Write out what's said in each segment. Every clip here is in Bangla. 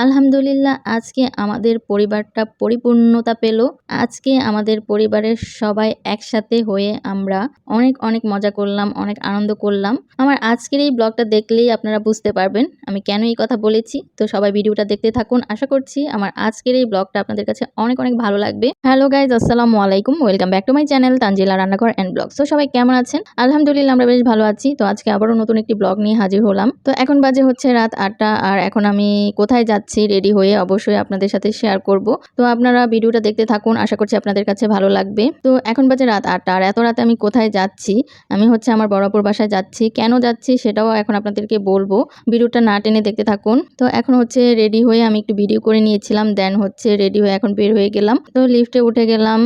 আলহামদুলিল্লাহ আজকে আমাদের পরিবারটা পরিপূর্ণতা পেল। আজকে আমাদের পরিবারের সবাই একসাথে হয়ে আমরা অনেক অনেক মজা করলাম, অনেক আনন্দ করলাম। আমার আজকের এই ব্লগটা দেখলেই আপনারা বুঝতে পারবেন আমি কেন এই কথা বলেছি। তো সবাই ভিডিওটা দেখতে থাকুন। আশা করছি আমার আজকের এই ব্লগটা আপনাদের কাছে অনেক অনেক ভালো লাগবে। হ্যালো গাইজ, আসসালামু আলাইকুম, welcome back to my channel Tanzila Rannaghar and blog. তো সবাই কেমন আছেন? আলহামদুলিল্লাহ আমরা বেশ ভালো আছি। তো আজকে আবারও নতুন একটি ব্লগ নিয়ে হাজির হলাম। তো এখন বাজে হচ্ছে রাত 8টা, আর এখন আমি কোথায় যাচ্ছি রেডি হয়ে অবশ্যই আপনাদের সাথে শেয়ার করব। তো আপনারা ভিডিওটা দেখতে থাকুন, আশা করছি আপনাদের কাছে ভালো লাগবে। তো এখন বাজে রাত 8টা, আর এত রাতে আমি কোথায় যাচ্ছি? আমি হচ্ছে আমার বড়াপুর বাসায় যাচ্ছি। কেন যাচ্ছি সেটাও এখন আপনাদেরকে বলবো, ভিডিওটা না টেনে দেখতে থাকুন। তো এখন হচ্ছে রেডি হয়ে আমি একটু ভিডিও করে নিয়েছিলাম, দেন হচ্ছে রেডি হয়ে এখন বের হয়ে গেলাম। তো লিফটে উঠে গেলাম,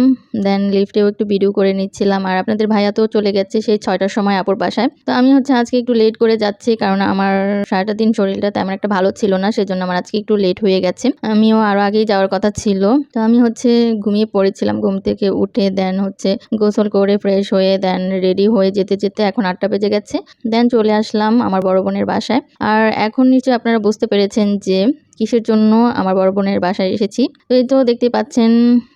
দেন লিফটেও একটু ভিডিও করে নিচ্ছিলাম। আর আপনাদের ভাইয়া তো চলে গেছে সেই 6টার সময় আপুর বাসায়। তো আমি হচ্ছে আজকে একটু লেট করে যাচ্ছি, কারণ আমার সারাটা দিন শরীরটা তেমন একটা ভালো ছিল না, সেজন্য আমার আজকে একটু লেট হয়ে গেছে। আমিও আরো আগেই যাওয়ার কথা ছিল। তো আমি হচ্ছে ঘুমিয়ে পড়েছিলাম, ঘুম থেকে উঠে দেন হচ্ছে গোসল করে ফ্রেশ হয়ে দেন রেডি হয়ে যেতে যেতে এখন 8টা বেজে গেছে। দেন চলে আসলাম আমার বড় বোনের বাসায়। আর এখন নিশ্চয়ই আপনারা বুঝতে পেরেছেন যে কিসের জন্য আমার বড় বোনের বাসায় এসেছি। তো এই তো দেখতে পাচ্ছেন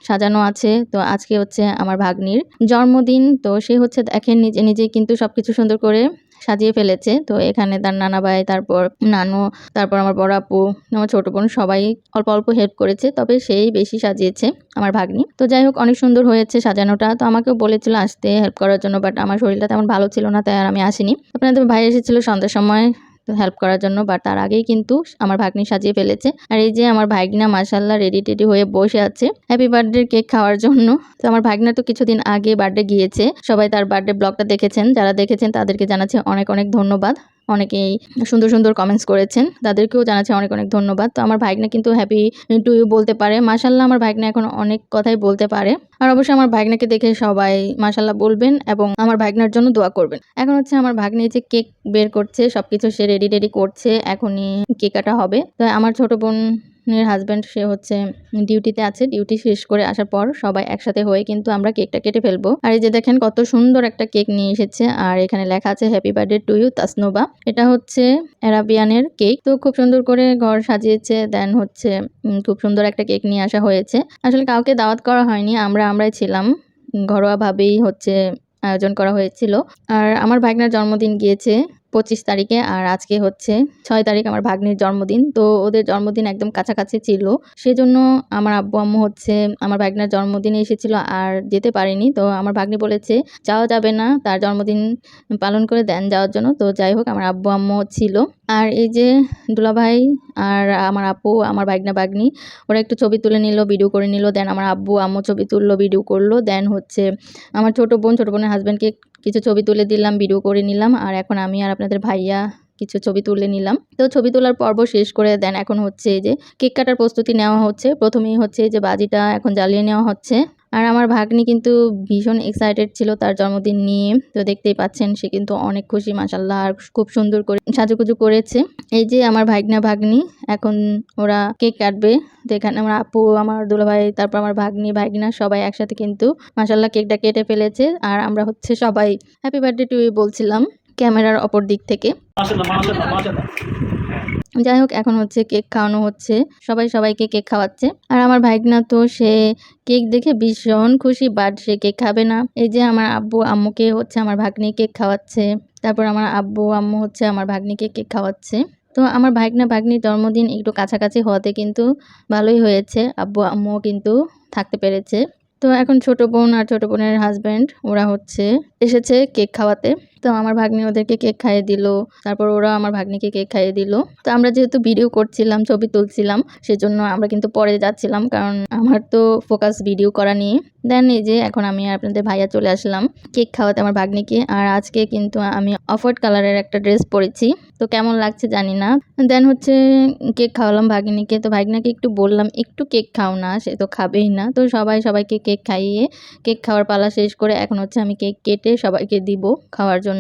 সাজানো আছে। তো আজকে হচ্ছে আমার ভাগ্নির জন্মদিন। তো সে হচ্ছে দেখেন নিজে নিজেই কিন্তু সবকিছু সুন্দর করে সাজিয়ে ফেলেছে। তো এখানে তার নানা ভাই, তারপর নানু, তারপর আমার বড় আপু, আমার ছোট বোন সবাই অল্প অল্প হেল্প করেছে, তবে সেই বেশি সাজিয়েছে আমার ভাগ্নি। তো যাই হোক, অনেক সুন্দর হয়েছে সাজানোটা। তো আমাকেও বলেছিল আসতে হেল্প করার জন্য, বাট আমার শরীরটা তেমন ভালো ছিল না, তাই আর আমি আসিনি। আপনাদের ভাই এসেছিল সন্ধ্যার সময় হেল্প করার জন্য, বাট তার আগেই কিন্তু আমার ভাগ্নি সাজিয়ে ফেলেছে। আর এই যে আমার ভাগ্না মাশাআল্লাহ রেডি টেডি হয়ে বসে আছে হ্যাপি বার্থডে কেক খাওয়ার জন্য। তো আমার ভাগ্না তো কিছুদিন আগে বার্থডে গিয়েছে, সবাই তার বার্থডে ব্লগটা দেখেছেন। যারা দেখেছেন তাদেরকে জানাচ্ছি অনেক অনেক ধন্যবাদ। অনেকেই সুন্দর সুন্দর কমেন্টস করেছেন, তাদেরকেও জানাচ্ছি অনেক অনেক ধন্যবাদ। তো আমার ভাগ্না কিন্তু হ্যাপি টু ইউ বলতে পারে। মাশাআল্লাহ আমার ভাগ্না এখন অনেক কথাই বলতে পারে। আর অবশ্যই আমার ভাগ্নাকে দেখে সবাই মাশাআল্লাহ বলবেন এবং আমার ভাগ্নার জন্য দোয়া করবেন। এখন হচ্ছে আমার ভাগ্নি যে কেক বের করছে, সবকিছু সে রেডি করছে, এখনই কেক কাটা হবে। তো আমার ছোট বোনের হাজব্যান্ড সে হচ্ছে ডিউটিতে আছে, ডিউটি শেষ করে আসার পর সবাই একসাথে হয়ে কিন্তু আমরা কেকটা কেটে ফেলবো। আর এই যে দেখেন কত সুন্দর একটা কেক নিয়ে এসেছে, আর এখানে লেখা আছে happy birthday to you Tasnuba. এটা হচ্ছে অ্যারাবিয়ানের কেক। তো খুব সুন্দর করে ঘর সাজিয়েছে, দেন হচ্ছে খুব সুন্দর একটা কেক নিয়ে আসা হয়েছে। আসলে কাউকে দাওয়াত করা হয়নি, আমরাই ছিলাম, ঘরোয়া ভাবেই হচ্ছে আয়োজন করা হয়েছিল। আর আমার ভাগ্নার জন্মদিন গিয়েছে 25 তারিখে, আর আজকে হচ্ছে 6 তারিখ আমার ভাগ্নির জন্মদিন। তো ওদের জন্মদিন একদম কাছাকাছি ছিল, সেজন্য আমার আব্বু আম্মু হচ্ছে আমার ভাগ্নার জন্মদিনে এসেছিল আর যেতে পারেনি। তো আমার ভাগ্নি বলেছে যাওয়া যাবে না, তার জন্মদিন পালন করে দেন যাওয়ার জন্য। তো যাই হোক, আমার আব্বু আম্মু ছিল। আর এই যে দুলাভাই আর আমার আপু, আমার ভাগ্না ভাগ্নি, ওরা একটু ছবি তুলে নিল, ভিডিও করে নিল। দেন আমার আব্বু আম্মু ছবি তুললো, ভিডিও করলো। দেন হচ্ছে আমার ছোট বোনের হাজব্যান্ডকে কিছু ছবি তুলে দিলাম, ভিডিও করে নিলাম। আর এখন আমি আর আপনাদের ভাইয়া কিছু ছবি তুলে নিলাম। তো ছবি তোলার পর্ব শেষ করে দেন এখন হচ্ছে যে কেক কাটার প্রস্তুতি নেওয়া হচ্ছে। প্রথমেই হচ্ছে যে বাজিটা এখন জ্বালিয়ে নেওয়া হচ্ছে। আর আমার ভাগ্নি কিন্তু ভীষণ এক্সাইটেড ছিল তার জন্মদিন নিয়ে। তো দেখতেই পাচ্ছেন সে কিন্তু অনেক খুশি মাশাআল্লাহ, আর খুব সুন্দর করে সাজুগুজু করেছে। এই যে আমার ভাগ্না ভাগ্নি এখন ওরা কেক কাটবে। তো এখানে আমার আপু, আমার দুলাভাই, তারপর আমার ভাগ্নি ভাগ্না সবাই একসাথে কিন্তু মাশাআল্লাহ কেকটা কেটে ফেলেছে। আর আমরা হচ্ছে সবাই হ্যাপি বার্থডে টু ইউ বলছিলাম ক্যামেরার অপর দিক থেকে। যাই হোক, এখন হচ্ছে কেক খাওয়ানো হচ্ছে, সবাই সবাইকে কেক খাওয়াচ্ছে। আর আমার ভাইগনা তো সে কেক দেখে ভীষণ খুশি, বাট সে কেক খাবে না। এই যে আমার আব্বু আম্মুকে হচ্ছে আমার ভাগ্নি কেক খাওয়াচ্ছে, তারপর আমার আব্বু আম্মু হচ্ছে আমার ভাগ্নিকে কেক খাওয়াচ্ছে। তো আমার ভাগ্না ভাগ্নির জন্মদিন একটু কাছাকাছি হওয়াতে কিন্তু ভালোই হয়েছে, আব্বু আম্মুও কিন্তু থাকতে পেরেছে। তো এখন ছোট বোন আর ছোট বোনের হাজব্যান্ড ওরা হচ্ছে এসেছে কেক খাওয়াতে। তো আমার ভাগ্নি ওদেরকে কেক খাইয়ে দিল, তারপর ওরা আমার ভাগ্নিকে কেক খাইয়ে দিল। তো আমরা যেহেতু ভিডিও করছিলাম, ছবি তুলছিলাম, সেজন্য আমরা কিন্তু পরে যাচ্ছিলাম, কারণ আমার তো ফোকাস ভিডিও করা নিয়ে। দেন এই যে এখন আমি আপনাদের ভাইয়া চলে আসলাম কেক খাওয়াতে আমার ভাগ্নিকে। আর আজকে কিন্তু আমি অফ হোয়াইট কালারের একটা ড্রেস পরেছি, তো কেমন লাগছে জানি না। দেন হচ্ছে কেক খাওয়ালাম ভাগ্নিকে। তো ভাগ্নাকে একটু বললাম একটু কেক খাও না, সে তো খাবেই না। তো সবাইকে কেক খাইয়ে কেক খাওয়ার পালা শেষ করে এখন হচ্ছে আমি কেক কেটে সবাইকে দিব খাওয়ার জন্য।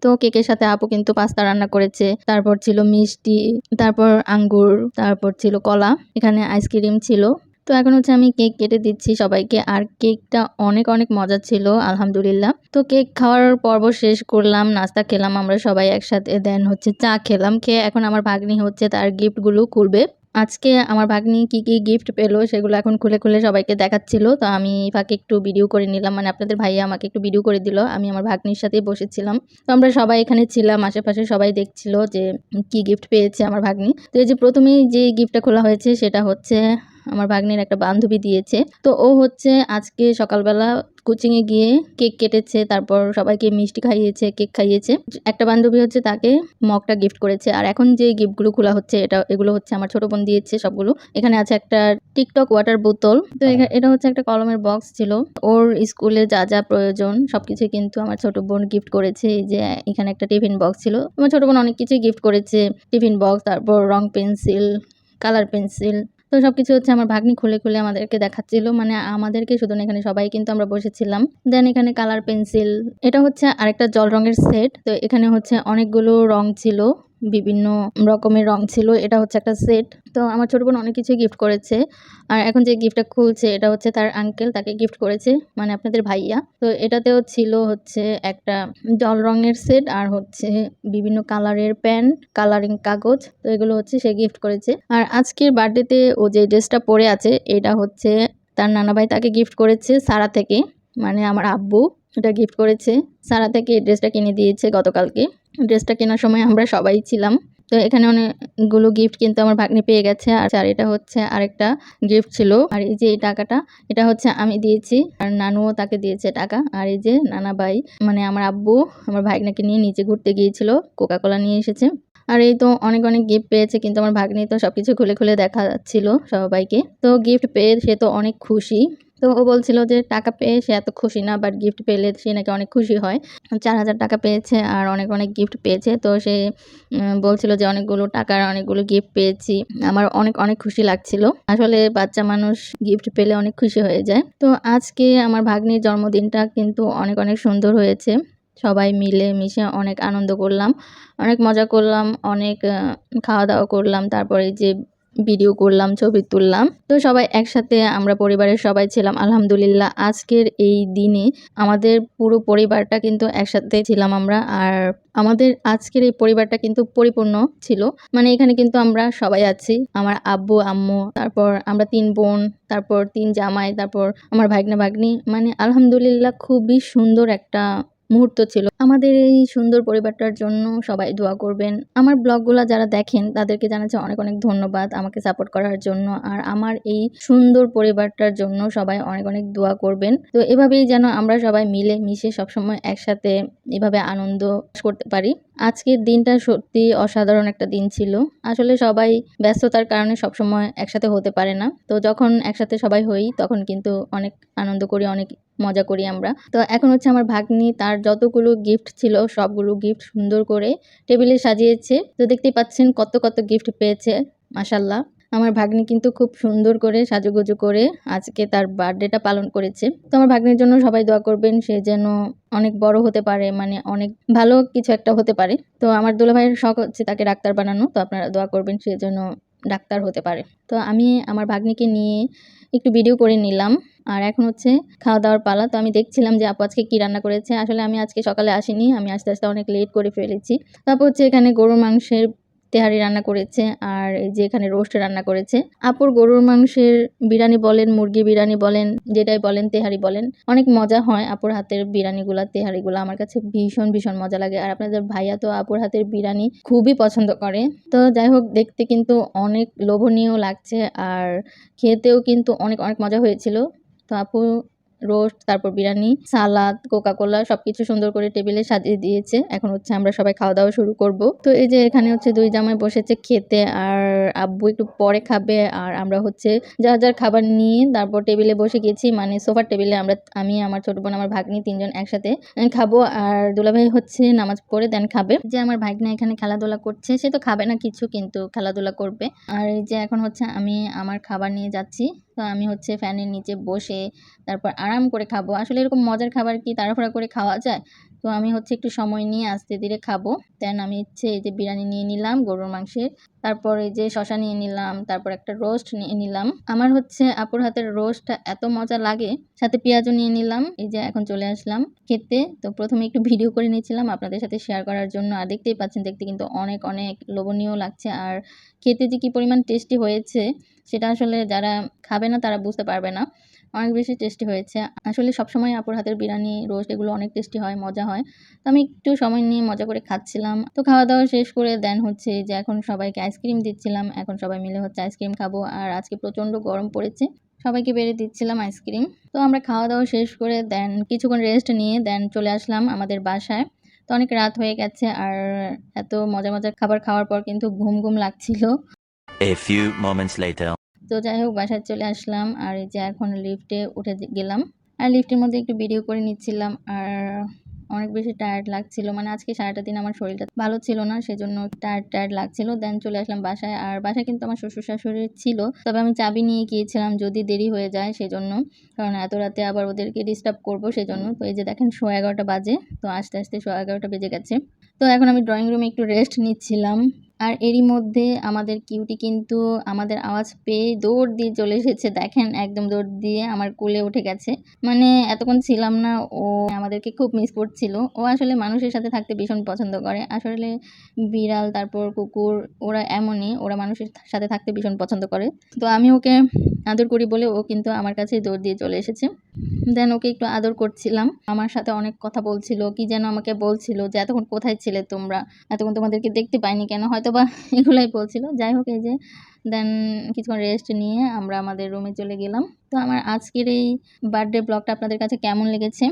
তো কেকের সাথে আপু কিন্তু পাস্তা রান্না করেছে, তারপর ছিল মিষ্টি, তারপর আঙ্গুর, তারপর ছিল কলা, এখানে আইসক্রিম ছিল। তো এখন হচ্ছে আমি কেক কেটে দিচ্ছি সবাইকে। আর কেকটা অনেক অনেক মজা ছিল আলহামদুলিল্লাহ। তো কেক খাওয়ার পর্ব শেষ করলাম, নাস্তা খেলাম আমরা সবাই একসাথে। দেন হচ্ছে চা খেলাম, খেয়ে এখন আমার ভাগ্নি হচ্ছে তার গিফটগুলো খুলবে। আজকে আমার ভাগ্নি কি গিফট পেল সেগুলো এখন খুলে, খুলে সবাইকে দেখাচ্ছিল। তো আমি ফাঁকে একটু ভিডিও করে নিলাম। মানে আপনাদের ভাইয়া আমাকে একটু ভিডিও করে দিল। আমি আমার ভাগ্নির সাথেই বসেছিলাম। তো আমরা সবাই এখানে ছিলাম। আশেপাশে সবাই দেখছিল যে কি গিফট পেয়েছে আমার ভাগ্নি। তো এই যে ১ম এই যে গিফটটা খোলা হয়েছে সেটা হচ্ছে আমার ভাগ্নির একটা বান্ধবী দিয়েছে। তো ও হচ্ছে আজকে সকালবেলা কোচিংয়ে গিয়ে কেক কেটেছে, তারপর সবাইকে মিষ্টি খাইয়েছে, কেক খাইয়েছে। একটা বান্ধবী হচ্ছে তাকে মগটা গিফট করেছে। আর এখন যে গিফটগুলো খোলা হচ্ছে এগুলো হচ্ছে আমার ছোট বোন দিয়েছে সবগুলো। এখানে আছে একটা টিকটক ওয়াটার বোতল। তো এটা হচ্ছে একটা কলমের বক্স ছিল। ওর স্কুলে যা প্রয়োজন সবকিছুই কিন্তু আমার ছোট বোন গিফট করেছে। এই যে এখানে একটা টিফিন বক্স ছিল। আমার ছোট বোন অনেক কিছুই গিফট করেছে। টিফিন বক্স, তারপর রং পেন্সিল, কালার পেন্সিল। তো সবকিছু হচ্ছে আমার ভাগ্নি খুলে, খুলে আমাদেরকে দেখাচ্ছিল। মানে আমাদেরকে শুধু না, এখানে সবাই কিন্তু আমরা বসেছিলাম। দেন এখানে কালার পেন্সিল। এটা হচ্ছে আরেকটা জল রঙের সেট। তো এখানে হচ্ছে অনেকগুলো রং ছিল। বিভিন্ন রকমের রং ছিল। এটা হচ্ছে একটা সেট। তো আমার ছোট বোন অনেক কিছুই গিফট করেছে। আর এখন যে গিফটটা খুলছে এটা হচ্ছে তার আঙ্কেল তাকে গিফট করেছে, মানে আপনাদের ভাইয়া। তো এটাতেও ছিল হচ্ছে একটা জল রঙের সেট আর হচ্ছে বিভিন্ন কালারের পেন, কালারিং কাগজ। তো এগুলো হচ্ছে সে গিফট করেছে। আর আজকের বার্থডেতে ও যে ড্রেসটা পরে আছে এটা হচ্ছে তার নানা ভাই তাকে গিফট করেছে সারা থেকে। মানে আমার আব্বু এটা গিফট করেছে। সারা থেকে এই ড্রেসটা কিনে দিয়েছে গতকালকে। ড্রেসটা কেনার সময় আমরা সবাই ছিলাম। তো এখানে অনেকগুলো গিফট কিন্তু আমার ভাগ্নি পেয়ে গেছে। আর এটা হচ্ছে আরেকটা গিফট ছিল। আর এই যে এই টাকাটা, এটা হচ্ছে আমি দিয়েছি আর নানুও তাকে দিয়েছে টাকা। আর এই যে নানা ভাই, মানে আমার আব্বু আমার ভাগ্নাকে নিয়ে নিচে ঘুরতে গিয়েছিল, কোকা কোলা নিয়ে এসেছে। আর এই তো অনেক গিফট পেয়েছে, কিন্তু আমার ভাগ্নি তো সবকিছু খুলে, খুলে দেখাচ্ছিল সবাইকে। তো গিফট পেয়ে সে তো অনেক খুশি। তো ও বলছিল যে টাকা পেয়ে সে এত খুশি না, বাট গিফট পেলে সে নাকি অনেক খুশি হয়। ৪,০০০ টাকা পেয়েছে আর অনেক গিফট পেয়েছে। তো সে বলছিল যে অনেকগুলো টাকার অনেকগুলো গিফট পেয়েছি। আমার অনেক খুশি লাগছিল। আসলে বাচ্চা মানুষ গিফট পেলে অনেক খুশি হয়ে যায়। তো আজকে আমার ভাগ্নির জন্মদিনটা কিন্তু অনেক সুন্দর হয়েছে। সবাই মিলে মিশে অনেক আনন্দ করলাম, অনেক মজা করলাম, অনেক খাওয়া-দাওয়া করলাম। তারপরে যে ভিডিও করলাম, ছবি তুললাম। তো সবাই একসাথে আমরা পরিবারের সবাই ছিলাম। আলহামদুলিল্লাহ আজকের এই দিনে আমাদের পুরো পরিবারটা কিন্তু একসাথে ছিলাম আমরা। আর আমাদের আজকের এই পরিবারটা কিন্তু পরিপূর্ণ ছিল। মানে এখানে কিন্তু আমরা সবাই আছি। আমার আব্বু, আম্মু, তারপর আমরা ৩ বোন, তারপর ৩ জামাই, তারপর আমার ভাগ্না-ভাগ্নি। মানে আলহামদুলিল্লাহ খুবই সুন্দর একটা মুহূর্ত ছিল। আমাদের এই সুন্দর পরিবারটার জন্য সবাই দোয়া করবেন। আমার ব্লগগুলা যারা দেখেন তাদেরকে জানাচ্ছি অনেক ধন্যবাদ আমাকে সাপোর্ট করার জন্য। আর আমার এই সুন্দর পরিবারটার জন্য সবাই অনেক দোয়া করবেন। তো এভাবেই যেন আমরা সবাই মিলে মিশে সবসময় একসাথে এভাবে আনন্দ করতে পারি। আজকের দিনটা সত্যি অসাধারণ একটা দিন ছিল। আসলে সবাই ব্যস্ততার কারণে সবসময় একসাথে হতে পারে না। তো যখন একসাথে সবাই হই তখন কিন্তু অনেক আনন্দ করি, অনেক মজা করি আমরা। তো এখন হচ্ছে আমার ভাগ্নি তার যতগুলো গিফট ছিল সবগুলো গিফট সুন্দর করে টেবিলে সাজিয়েছে। তো দেখতেই পাচ্ছেন কত গিফট পেয়েছে। মাশাআল্লাহ। আমার ভাগ্নি কিন্তু খুব সুন্দর করে সাজুগুজু করে আজকে তার বার্থডেটা পালন করেছে। তো আমার ভাগ্নির জন্য সবাই দোয়া করবেন, সে যেন অনেক বড় হতে পারে, মানে অনেক ভালো কিছু একটা হতে পারে। তো আমার দুলাভাইয়ের শখ হচ্ছে তাকে ডাক্তার বানানো। তো আপনারা দোয়া করবেন সে যেন ডাক্তার হতে পারে। তো আমি আমার ভাগ্নিকে নিয়ে একটু ভিডিও করে নিলাম। আর এখন হচ্ছে খাওয়া-দাওয়ার পালা। তো আমি দেখছিলাম যে আপু আজকে কি রান্না করেছে। আসলে আমি আজকে সকালে আসিনি। আমি আসতে অনেক লেট করে ফেলেছি। তারপর হচ্ছে এখানে গরুর মাংসের তেহারি রান্না করেছে আর এই যে এখানে রোস্ট রান্না করেছে। আপুর গরুর মাংসের বিরিয়ানি বলেন, মুরগি বিরিয়ানি বলেন, যেটাই বলেন, তেহারি বলেন, অনেক মজা হয় আপুর হাতের বিরিয়ানিগুলা, তেহারিগুলা আমার কাছে ভীষণ মজা লাগে। আর আপনাদের ভাইয়া তো আপুর হাতের বিরিয়ানি খুবই পছন্দ করে। তো যাই হোক, দেখতে কিন্তু অনেক লোভনীয় লাগছে আর খেতেও কিন্তু অনেক মজা হয়েছিল। তো আপু রোস্ট, তারপর বিরিয়ানি, সালাদ, কোকা কোলা সবকিছু সুন্দর করে টেবিলে সাজিয়ে দিয়েছে। এখন হচ্ছে আমরা সবাই খাওয়া-দাওয়া শুরু করব। তো এই যে এখানে হচ্ছে ২ জামাই বসেছে খেতে আর আব্বু একটু পরে খাবে। আর আমরা হচ্ছে যার খাবার নিয়ে তারপর টেবিলে বসে গেছি। মানে সোফার টেবিলে আমি, আমার ছোট বোন, আমার ভাগ্নি ৩ জন একসাথে খাবো। আর দুলাভাই হচ্ছে নামাজ পড়ে দেন খাবে। যে আমার ভাগ্না এখানে খেলাধুলা করছে, সে তো খাবে না কিছু, কিন্তু খেলাধুলা করবে। আর এই যে এখন হচ্ছে আমি আমার খাবার নিয়ে যাচ্ছি। তো আমি হচ্ছে ফ্যানের নিচে বসে তারপর আরাম করে খাবো। আসলে এরকম মজার খাবার কি তাড়াহুড়া করে খাওয়া যায়? তো আমি হচ্ছে একটু সময় নিয়ে আস্তে ধীরে খাবো। দেন আমি হচ্ছে এই যে বিরিয়ানি নিয়ে নিলাম গরুর মাংসের, তারপর এই যে শসা নিয়ে নিলাম, তারপর একটা রোস্ট নিয়ে নিলাম। আমার হচ্ছে আপুর হাতের রোস্টটা এত মজা লাগে, সাথে পেঁয়াজও নিয়ে নিলাম। এই যে এখন চলে আসলাম খেতে। তো প্রথমে একটু ভিডিও করে নিয়েছিলাম আপনাদের সাথে শেয়ার করার জন্য। আর দেখতেই পাচ্ছেন, দেখতে কিন্তু অনেক অনেক লোভনীয় লাগছে। আর খেতে যে কি পরিমাণ টেস্টি হয়েছে সেটা আসলে যারা খাবে না তারা বুঝতে পারবে না। অনেক বেশি টেস্টি হয়েছে। আসলে সবসময় আপুর হাতের বিরিয়ানি, রোস্ট এগুলো অনেক টেস্টি হয়, মজা হয়। তো আমি একটু সময় নিয়ে মজা করে খাচ্ছিলাম। তো খাওয়া-দাওয়া শেষ করে দেন হচ্ছে যে এখন সবাইকে আইসক্রিম দিচ্ছিলাম। এখন সবাই মিলে হচ্ছে আইসক্রিম খাবো। আর আজকে প্রচণ্ড গরম পড়েছে। সবাইকে বেড়ে দিচ্ছিলাম আইসক্রিম। তো আমরা খাওয়া-দাওয়া শেষ করে দেন কিছুক্ষণ রেস্ট নিয়ে দেন চলে আসলাম আমাদের বাসায়। তো অনেক রাত হয়ে গেছে আর এত মজা, মজা খাবার খাওয়ার পর কিন্তু ঘুম লাগছিল। A few moments later. তো যাই হোক বাসায় চলে আসলাম। আর এই যে এখন লিফটে উঠে গেলাম। আর লিফটের মধ্যে একটু ভিডিও করে নিচ্ছিলাম। আর অনেক বেশি টায়ার্ড লাগছিল। মানে আজকে সারাটা দিন আমার শরীরটা ভালো ছিল না। সেজন্য টায়ার্ড লাগছিল। দেন চলে আসলাম বাসায়। আর বাসায় কিন্তু আমার শ্বশুর-শাশুড়ি ছিল। তবে আমি চাবি নিয়ে গিয়েছিলাম যদি দেরি হয়ে যায় সেজন্য। কারণ এত রাতে আবার ওদেরকে ডিস্টার্ব করব সেজন্য। তো এই যে দেখেন 11:15 বাজে। তো আস্তে 11:15 বেজে গেছে। তো এখন আমি ড্রয়িং রুমে একটু রেস্ট নিচ্ছিলাম। আর এরই মধ্যে আমাদের কিউটি কিন্তু আমাদের আওয়াজ পেয়ে দৌড় দিয়ে চলে এসেছে। দেখেন একদম দৌড় দিয়ে আমার কোলে উঠে গেছে। মানে এতক্ষণ ছিলাম না, ও আমাদেরকে খুব মিস করছিল। ও আসলে মানুষের সাথে থাকতে ভীষণ পছন্দ করে। আসলে বিড়াল তারপর কুকুর ওরা এমনই, ওরা মানুষের সাথে থাকতে ভীষণ পছন্দ করে। তো আমি ওকে আদর করি বলে ও কিন্তু আমার কাছেই দৌড় দিয়ে চলে এসেছে। দেন ওকে একটু আদর করছিলাম। আমার সাথে অনেক কথা বলছিল। কি যেন আমাকে বলছিল যে, "এতক্ষণ কোথায় ছিলে তোমরা? এতক্ষণ তোমাদেরকে দেখতে পাইনি কেন?" হয়তোবা এগুলাই বলছিল। যাই হোক এই যে দেন কিছুক্ষণ রেস্ট নিয়ে আমরা আমাদের রুমে চলে গেলাম। তো আমার আজকের এই বার্থডে ব্লগটা আপনাদের কাছে কেমন লেগেছে?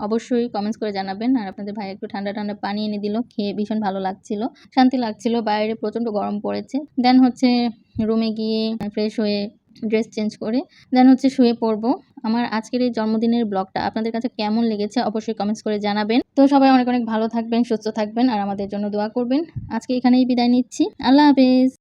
অবশ্যই কমেন্টস করে জানাবেন। আর আপনাদের ভাই একটু ঠান্ডা, ঠান্ডা পানি এনে দিল। খেয়ে ভীষণ ভালো লাগছিল। শান্তি লাগছিল। বাইরে প্রচণ্ড গরম পড়েছে। দেন হচ্ছে রুমে গিয়ে ফ্রেশ হয়ে ড্রেস চেঞ্জ করে দেন হচ্ছে শুয়ে পড়বো। আমার আজকের এই জন্মদিনের ব্লগটা আপনাদের কাছে কেমন লেগেছে অবশ্যই কমেন্টস করে জানাবেন। তো সবাই অনেক, অনেক ভালো থাকবেন, সুস্থ থাকবেন আর আমাদের জন্য দোয়া করবেন। আজকে এখানেই বিদায় নিচ্ছি। আল্লাহ হাফেজ।